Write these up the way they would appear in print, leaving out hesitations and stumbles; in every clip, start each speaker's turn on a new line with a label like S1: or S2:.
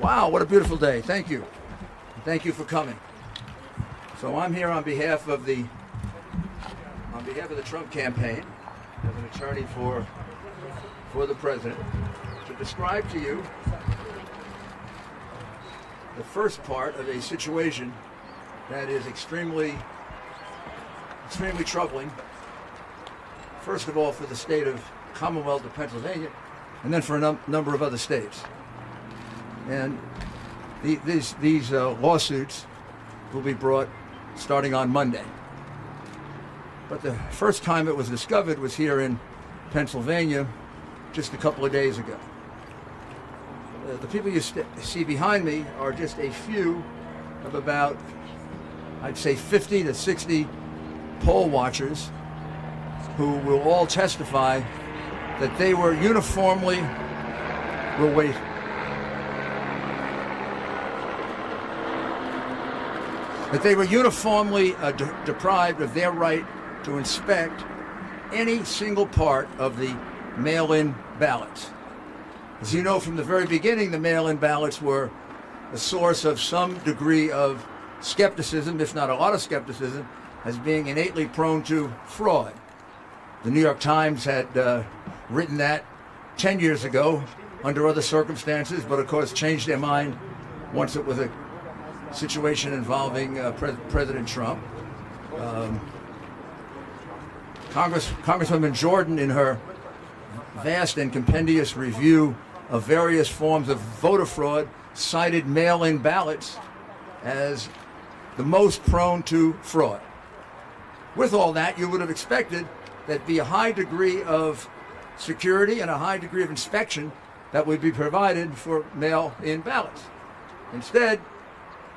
S1: Wow, what a beautiful day. Thank you. Thank you for coming. So I'm here on behalf of the Trump campaign as an attorney for the president to describe to you the first part of a situation that is extremely troubling. First of all, for the state of Commonwealth of Pennsylvania, and then for a number of other states. And these lawsuits will be brought starting on Monday. But the first time it was discovered was here in Pennsylvania just a couple of days ago. The people you see behind me are just a few of about, I'd say, 50 to 60 poll watchers who will all testify that they were uniformly, deprived of their right to inspect any single part of the mail-in ballots. As you know, from the very beginning, the mail-in ballots were a source of some degree of skepticism, if not a lot of skepticism, as being innately prone to fraud. The New York Times had written that 10 years ago under other circumstances, but of course changed their mind once it was a situation involving President Trump. Congresswoman Jordan, in her vast and compendious review of various forms of voter fraud, cited mail-in ballots as the most prone to fraud. With all that, you would have expected that be a high degree of security and a high degree of inspection that would be provided for mail-in ballots. Instead,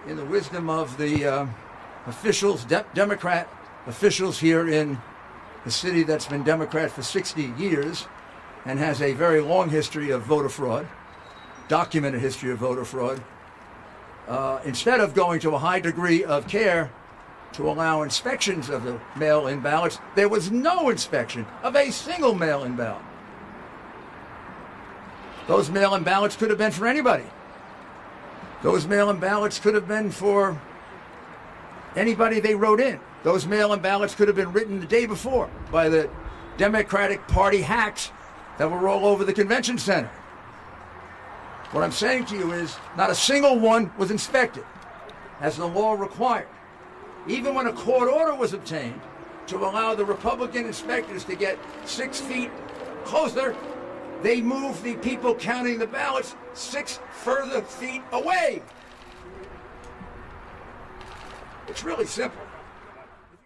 S1: in the wisdom of the officials, Democrat officials here in the city that's been Democrat for 60 years and has a very long history of voter fraud, documented history of voter fraud, instead of going to a high degree of care to allow inspections of the mail-in ballots, there was no inspection of a single mail-in ballot. Those mail-in ballots could have been for anybody. Those mail-in ballots could have been for anybody they wrote in. Those mail-in ballots could have been written the day before by the Democratic Party hacks that were all over the convention center. What I'm saying to you is not a single one was inspected, as the law required. Even when a court order was obtained to allow the Republican inspectors to get 6 feet closer, they moved the people counting the ballots 6 further feet away. It's really simple.